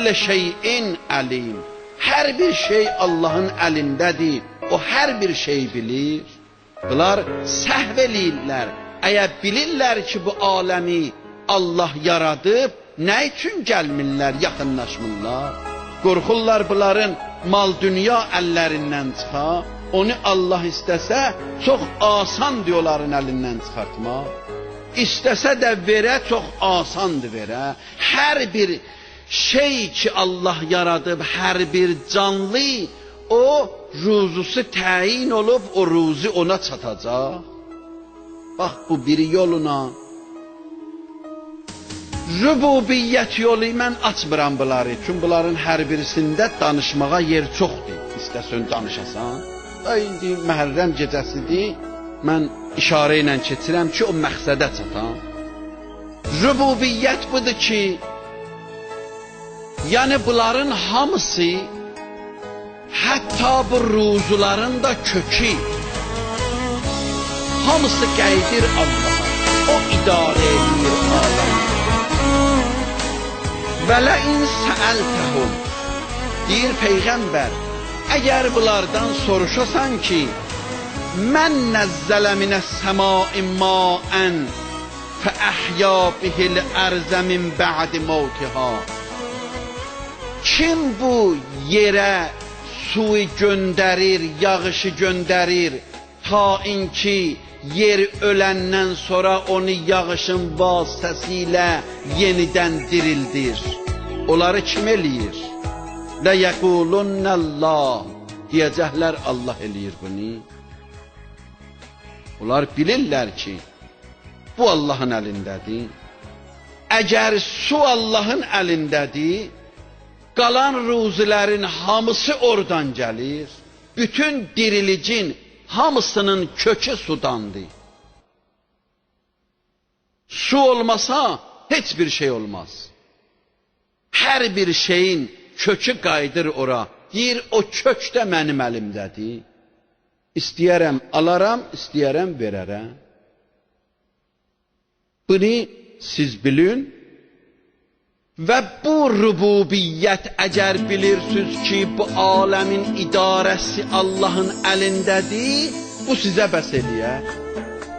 kulli şeyin alim. Hər bir şey Allahın əlindədir. O hər bir şey bilir. Bunlar səhv eləyirlər. Əgər bilirlər ki, bu aləmi Allah yaradıb, nə üçün gəlmirlər, yaxınlaşmırlar? Qorxurlar bunların mal dünya əllərindən çıxa. Onu Allah istəsə, çox asandır onların əlindən çıxartmaq. İstəsə də verə, çox asandır verə. Hər bir şey ki Allah yaradıb, hər bir canlı, o ruzusu təyin olub, o ruzu ona çatacaq. Bax, bu bir yoluna. Rübubiyyət yolu mən açmıram bunları. Çünki bunların hər birisində danışmağa yer çoxdur. İstəsən danışasan. İndi Məhərrəm gecəsidir. Mən işarə ilə keçirəm ki, o məqsədə çatan. Rübubiyyət budur ki, yəni bunların hamısı, hətta bu ruzuların da kökü, hamısı qayıdır Allah'a. O idarə edir aləmi. Və ləin səəltəhum, deyir Peyğəmbər, əgər bunlardan soruşasan ki, mən nəzzələ minəs-səmai ma'ən fəəhya bihil ərzə min bə'di mavtiha. Kim bu yerə suyu göndərir, yağışı göndərir, ta inki yer öləndən sonra onu yağışın vasitəsilə yenidən dirildir. Onları kim eləyir? Lə yəqulunnəllah, deyəcəklər Allah eləyir bunu. Onlar bilirlər ki, bu Allahın əlindədir. Əgər su Allahın əlindədir, qalan ruzilərin hamısı oradan gəlir. Bütün dirilicin hamısının kökü sudandır. Su olmasa heç bir şey olmaz. Hər bir şeyin kökü qayıdır ora. Deyir, o kök də mənim əlimdədir. İstəyərəm alaram, istəyərəm verərəm. Bunu siz bilin. Və bu rububiyyət, əgər bilirsiniz ki, bu aləmin idarəsi Allahın əlindədir, bu sizə bəs eləyər.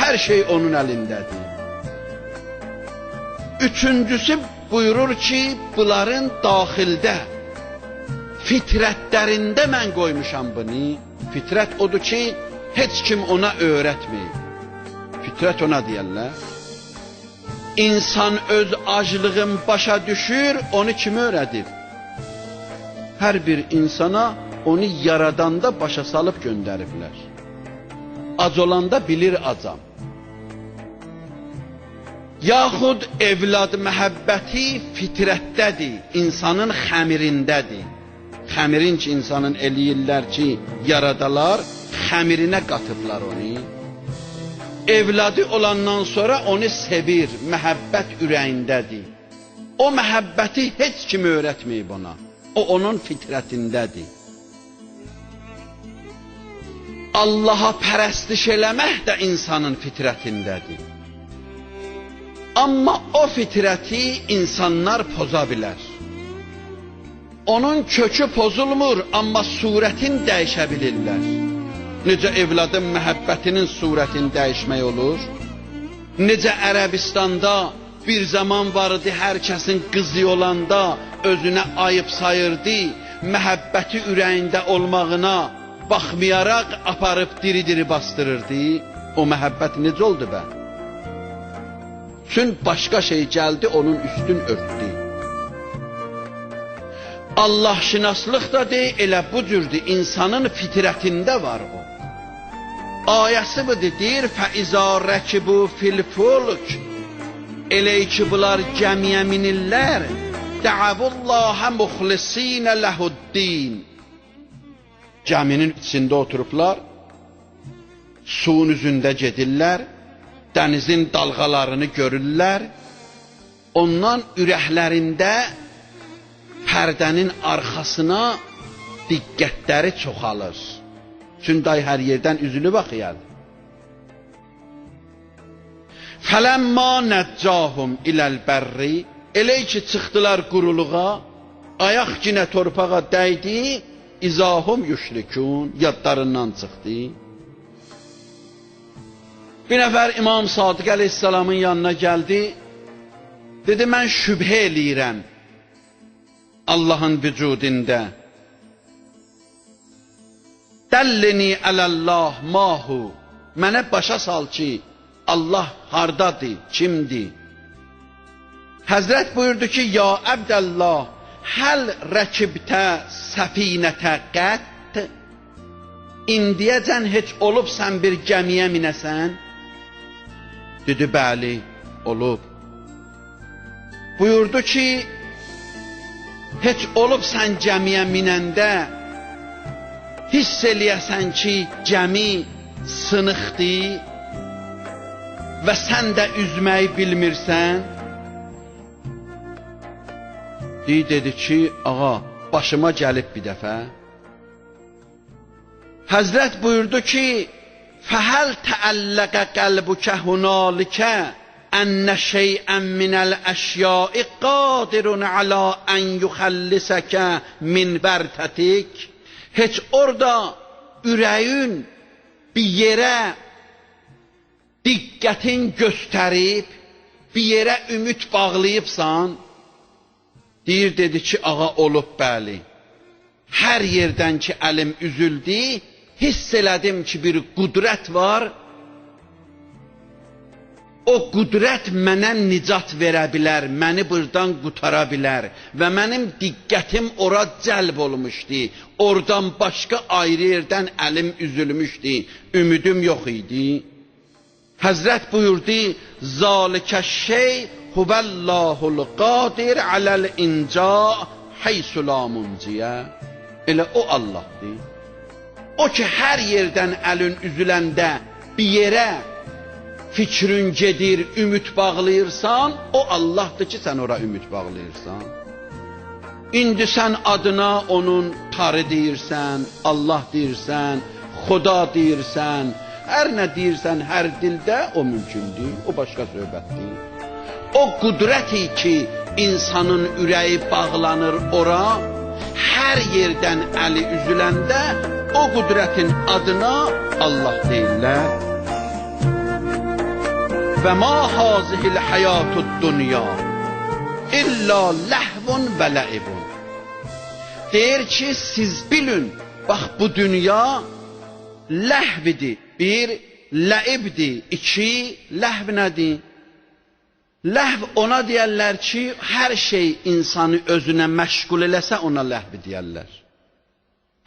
Hər şey onun əlindədir. Üçüncüsü buyurur ki, bunların daxildə, fitrətlərində mən qoymuşam bunu. Fitrət odur ki, heç kim ona öyrətməyib. Fitrət ona deyərlər. İnsan öz aclığın başa düşür, onu kim öyrədib? Hər bir insana onu yaradanda başa salıb göndəriblər. Ac olanda bilir acam. Yaxud evlad məhəbbəti fitrətdədir, insanın xəmirindədir. Xəmirin ki, insanın eləyirlər ki, yaradalar, xəmirinə qatıblar onu. Evladı olandan sonra onu sevir, məhəbbət ürəyindədir. O məhəbbəti heç kim öyrətməyib ona. O onun fitrətindədir. Allaha pərəstiş eləmək də insanın fitrətindədir. Amma o fitrəti insanlar poza bilər. Onun kökü pozulmur, amma surətin dəyişə bilirlər. Necə evladın məhəbbətinin surətini dəyişmək olur? Necə Ərəbistanda bir zaman vardı, hər kəsin qızı olanda özünə ayıb sayırdı, məhəbbəti ürəyində olmağına baxmayaraq aparıb diri-diri bastırırdı. O məhəbbət necə oldu bə? Çünki başqa şey gəldi, onun üstün örtdü. Allah şinaslıq da deyil, elə bu cürdür, insanın fitrətində var o. Ayəsi budur, deyir, fəizə rəkibu fil fulk, elə ki bunlar gəmiyə minirlər, də'avullahə muxlisinə ləhuddin. Gəminin içində oturublar, suyun üzündə gedirlər, dənizin dalğalarını görürlər, ondan ürəklərində pərdənin arxasına diqqətləri çoxalır. Çünki day hər yerdən üzülü baxıyar. Fələmmə nəccahum iləl bərri, elə ki çıxdılar quruluğa, ayaq yenə torpağa dəydi, izahum yüşrikun, yadlarından çıxdı. Bir nəfər İmam Sadiq əleyhissalamın yanına gəldi, dedi, mən şübhə eləyirəm Allahın vücudində. Dəllini ələllah mahu, mənə başa sal ki, Allah hardadır, kimdir? Həzrət buyurdu ki, ya Əbdəllah, həl rəkibtə səfinətə qət? İndiyəcən heç olub sən bir gəmiyə minəsən? Dedi, bəli, olub. Buyurdu ki, heç olub sən gəmiyə minəndə hiss eləyəsən ki, gəmi sınıqdır və sən də üzməyi bilmirsən? Dedi ki, ağa, başıma gəlib bir dəfə. Həzrət buyurdu ki, fəhəl təəlləqə qəlbukə hunalikə ənnə şeyən minəl əşyai qadirun alə ən yuxəllisəkə min bərtətik. Heç orada ürəyin bir yerə diqqətin göstərib, bir yerə ümid bağlayıbsan? Dedi ki, ağa, olub, bəli. Hər yerdən ki, əlim üzüldü, hiss elədim ki, bir qudrət var. O qudrət mənə nicat verə bilər, məni buradan qutara bilər və mənim diqqətim ora cəlb olmuşdu. Oradan başqa ayrı yerdən əlim üzülmüşdü, ümidim yox idi. Həzrət buyurdu, zalikə şey huvəllahul qadir aləl inca heysu la munciyə. Elə o Allahdır. O ki, hər yerdən əlin üzüləndə bir yerə fikrin gedir, ümid bağlayırsan, o Allahdır ki, sən ora ümid bağlayırsan. İndi sən adına onun tarı deyirsən, Allah deyirsən, Xuda deyirsən, hər nə deyirsən, hər dildə o mümkündür, o başqa söhbətdir. O qudrəti ki, insanın ürəyi bağlanır ora, hər yerdən əli üzüləndə o qudrətin adına Allah deyirlər. Və ma hazihil həyatud dünya illa ləhvun və ləibun. Deyir ki, siz bilin, bax bu dünya ləhvidir, bir, ləibdir, iki, ləhv nədir? Ləhv ona deyərlər ki, hər şey insanı özünə məşğul eləsə ona ləhv deyərlər.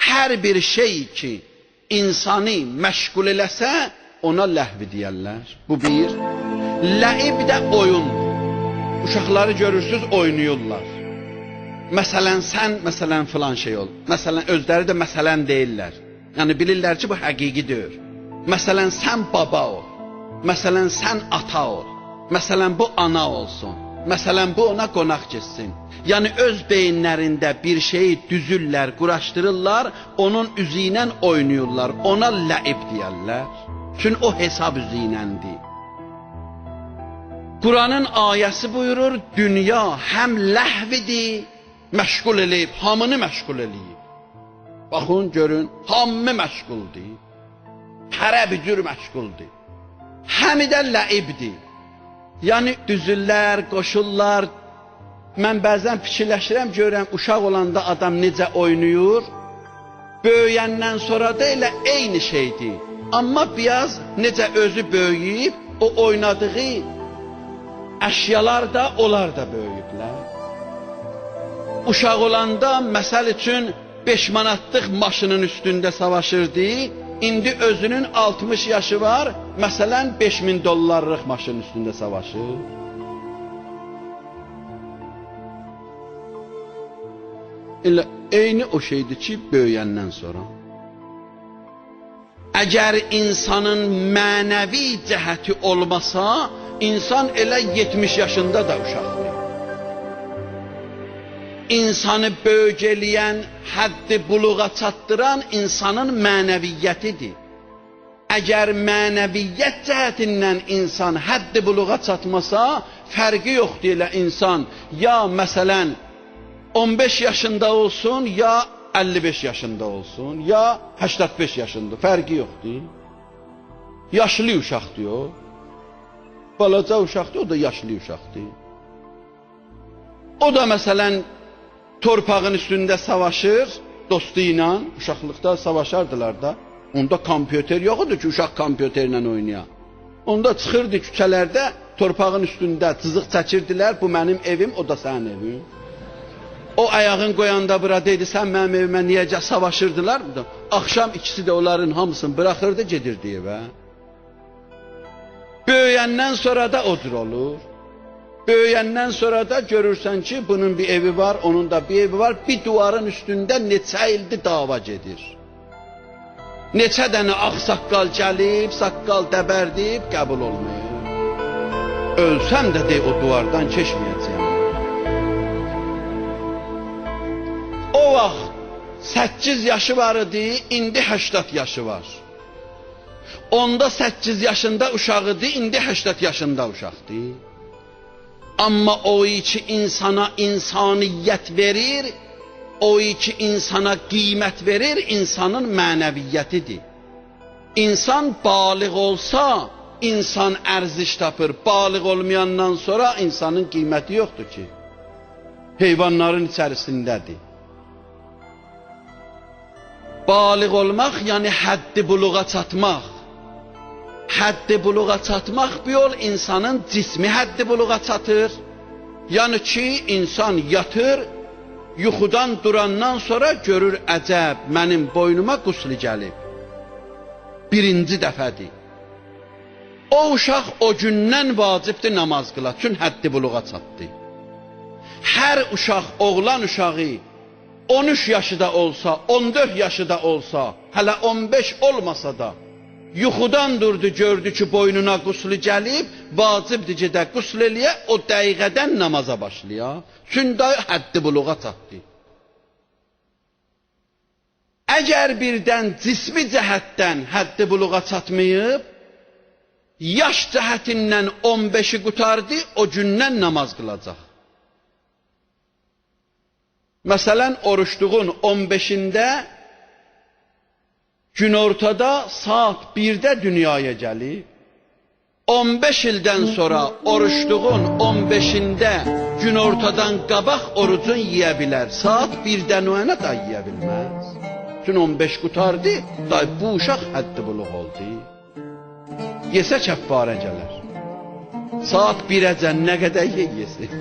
Hər bir şey ki, insanı məşğul eləsə ona ləhv deyərlər. Bu bir. Ləib də oyundur. Uşaqları görürsünüz, oynayırlar. Məsələn, sən, məsələn, filan şey ol. Məsələn, özləri də məsələn deyirlər. Yəni, bilirlər ki, bu həqiqidir. Məsələn, sən baba ol. Məsələn, sən ata ol. Məsələn, bu ana olsun. Məsələn, bu ona qonaq keçsin. Yəni, öz beyinlərində bir şeyi düzürlər, quraşdırırlar, onun üzü ilə oynayırlar. Ona ləib deyərlər. Çünki o hesab üzü iləndir. Quranın ayəsi buyurur, dünya həm ləhvidir, məşğul eləyib, hamını məşğul eləyib. Baxın, görün, hamı məşğuldur. Hərə bir cür məşğuldur. Həmi də ləibdir. Yəni, düzürlər, qoşurlar. Mən bəzən fikirləşirəm, görürəm, uşaq olanda adam necə oynayır, böyüyəndən sonra da elə eyni şeydir. Amma biraz necə özü böyüyüb, o oynadığı əşyalar da onlar da böyüyüblər. Uşaq olanda, məsəl üçün, 5 manatlıq maşının üstündə savaşırdı, indi özünün 60 yaşı var, məsələn, 5000 dollarlıq maşının üstündə savaşır. Elə eyni o şeydir ki, böyüyəndən sonra. Əgər insanın mənəvi cəhəti olmasa, insan elə 70 yaşında da uşaqdır. İnsanı böyük eləyən, həddi buluğa çatdıran insanın mənəviyyətidir. Əgər mənəviyyət cəhətindən insan həddi buluğa çatmasa, fərqi yoxdur elə insan. Ya məsələn, 15 yaşında olsun, ya 55 yaşında olsun, ya 85 yaşında, fərqi yoxdur. Yaşlı uşaqdır o. Balaca uşaqdır, o da yaşlı uşaqdır. O da məsələn torpağın üstündə savaşır dostu ilə, uşaqlıqda savaşardılar da. Onda kompüter yox idi ki, uşaq kompüterlə oynaya. Onda çıxırdı küçələrdə, torpağın üstündə cızıq çəkirdilər, bu mənim evim, o da sənin evin. O ayağın qoyanda burada idi, sən mənim evimə niyəcə savaşırdılar. Axşam ikisi də onların hamısını buraxırdı, gedirdi evə. Böyüyəndən sonra da odur olur. Böyüyəndən sonra da görürsən ki, bunun bir evi var, onun da bir evi var. Bir duvarın üstündə neçə ildir dava gedir. Neçə dənə ağsaqqal gəlib, saqqal dəbərdib, qəbul olmayır. Ölsəm də o duvardan keçməyəcəyəm. O vaxt 8 yaşı var idi, indi 80 yaşı var. Onda 8 yaşında uşağı idi, indi 80 yaşında uşaqdır. Amma o iki insana insaniyyət verir, o iki insana qiymət verir, insanın mənəviyyətidir. İnsan balıq olsa, insan ərziş tapır. Balıq olmayandan sonra insanın qiyməti yoxdur ki. Heyvanların içərisindədir. Balıq olmaq, yəni həddi buluğa çatmaq. Həddi buluğa çatmaq bir yol insanın cismi həddi buluğa çatır. Yəni ki, insan yatır, yuxudan durandan sonra görür, əcəb, mənim boynuma qusli gəlib. Birinci dəfədir. O uşaq o gündən vacibdir namaz qıla, çün həddi buluğa çatdı. Hər uşaq, oğlan uşağı 13 yaşı da olsa, 14 yaşı da olsa, hələ 15 olmasa da, yuxudan durdu, gördü ki, boynuna quslu gəlib, vacibdir ki, də qusl eləyə, o dəqiqədən namaza başlaya. Çünki həddi buluğa çatdı. Əgər birdən cismi cəhətdən həddi buluğa çatmayıb, yaş cəhətindən 15-i qutardı, o gündən namaz qılacaq. Məsələn, oruçluğun 15-ində günortada saat 1-də dünyaya gəlib, 15 ildən sonra oruçluğun 15-ində günortadan qabaq orucun yiyə bilər. Saat 1-dən o yana da yiyə bilməz. Çünki 15 qutardı, bu uşaq həddi buluq oldu. Yesə kəffarə gələr. Saat 1-əcən nə qədər yesin?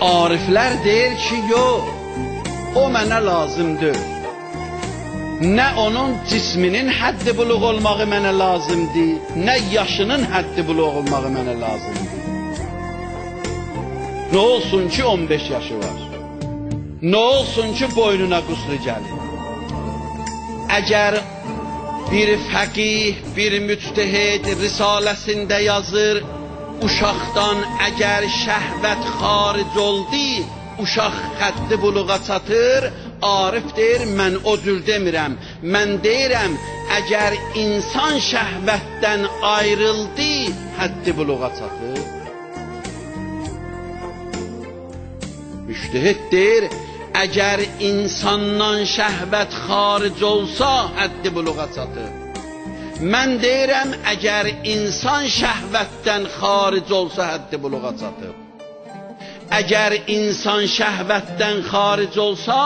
Ariflər deyir ki, yox, o mənə lazımdır. Nə onun cisminin həddi buluq olmağı mənə lazımdır, nə yaşının həddi buluq olmağı mənə lazımdır. Nə olsun ki, 15 yaşı var. Nə olsun ki, boynuna quslu gəlir. Əgər bir fəqih, bir müctehid risaləsində yazır, uşaqdan əgər şəhvət xaric oldu, uşaq xəddi buluğa çatır, Arif deyir, mən o cür demirəm. Mən deyirəm, əgər insan şəhvətdən ayrıldı, həddi buluğa çatır. Müctehid deyir, əgər insandan şəhvət xaric olsa, həddi buluğa çatır. Mən deyirəm, əgər insan şəhvətdən xaric olsa, həddi buluğa çatır. Əgər insan şəhvətdən xaric olsa,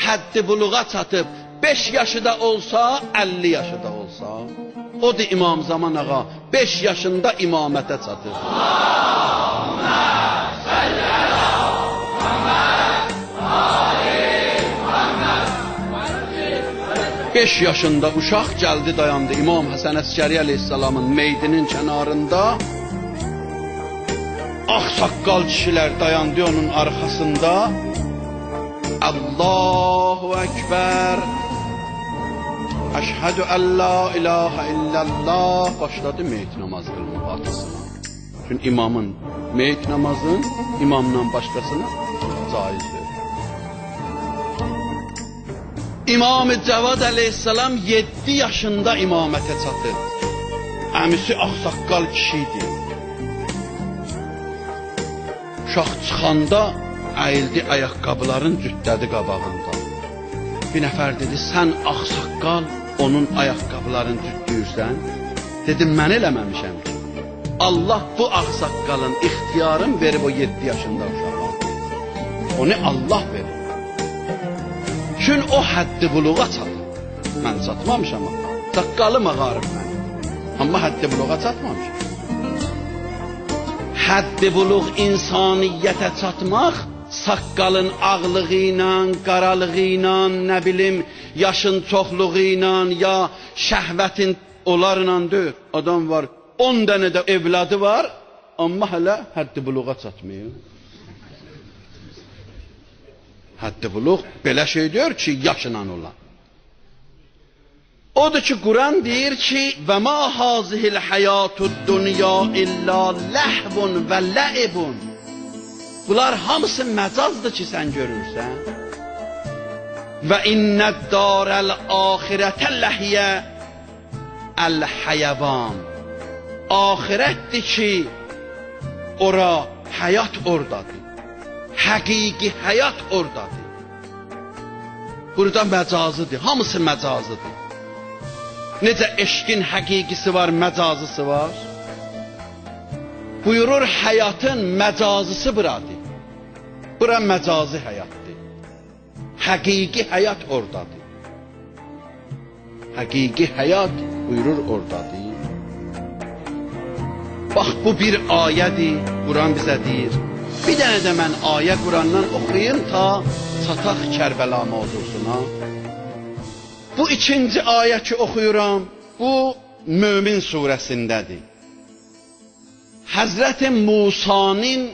həddi buluğa çatıb. 5 yaşı da olsa, 50 yaşı da olsa. Odur İmam Zaman ağa, 5 yaşında imamətə çatır. Allahümme salli ala Muhammed, Ali Muhammed. 5 yaşında uşaq gəldi, dayandı İmam Həsən Əskəri əleyhissalamın meydinin kənarında. Ağsaqqal kişilər dayandı onun arxasında. Allahu Ekber, Əşhədü ən la ilahə illallah. Başladı meyit namazı qılmaq atasına. Çünki imamın meyit namazın imamdan başqasına caizdir. İmam-ı Cavad əleyhissalam 7 yaşında imamətə çatır. Əmisi ağsaqqal kişiydi. Uşaq çıxanda əyildi ayaqqabıların cütlədi qabağında. Bir nəfər dedi, sən ağsaqqal onun ayaqqabılarını cütləyirsən. Dedim, mən eləməmişəm ki. Allah bu ağsaqqalın ixtiyarını verib o 7 yaşında uşağa. Onu Allah verir. Çünki o həddi buluğa çatır. Mən çatmamışam ama. Saqqalım ağarıb mən. Amma həddi buluğa çatmamışam. Həddi buluq insaniyyətə çatmaq, saqqalın ağlığı ilə, qaralığı ilə, nə bilim, yaşın çoxluğu ilə, ya şəhvətin onlarla deyil. Adam var, 10 dənə də evladı var, amma hələ həddi buluğa çatmıyor. Həddi buluq belə şey deyir ki, yaşla olan. Odur ki, Quran deyir ki, və ma hazihil hayatud dunya illa ləhvun və ləibun. Bunlar hamısı məcazdır ki, sən görürsən. Və innəd darəl axirətə ləhiyyə əl-həyəvan. Ahirətdir ki, ora həyat oradadır. Həqiqi həyat oradadır. Burada məcazıdır, hamısı məcazıdır. Necə eşqin həqiqisi var, məcazısı var. Buyurur, həyatın məcazısı buradır. Bura məcazi həyatdır. Həqiqi həyat oradadır. Həqiqi həyat buyurur oradadır. Bax, bu bir ayədir, Quran bizə deyir. Bir dənə də mən ayə Qurandan oxuyayım ta çataq Kərbəla mövzusuna. Bu ikinci ayə ki oxuyuram, bu Mömin surəsindədir. Həzrəti Musanın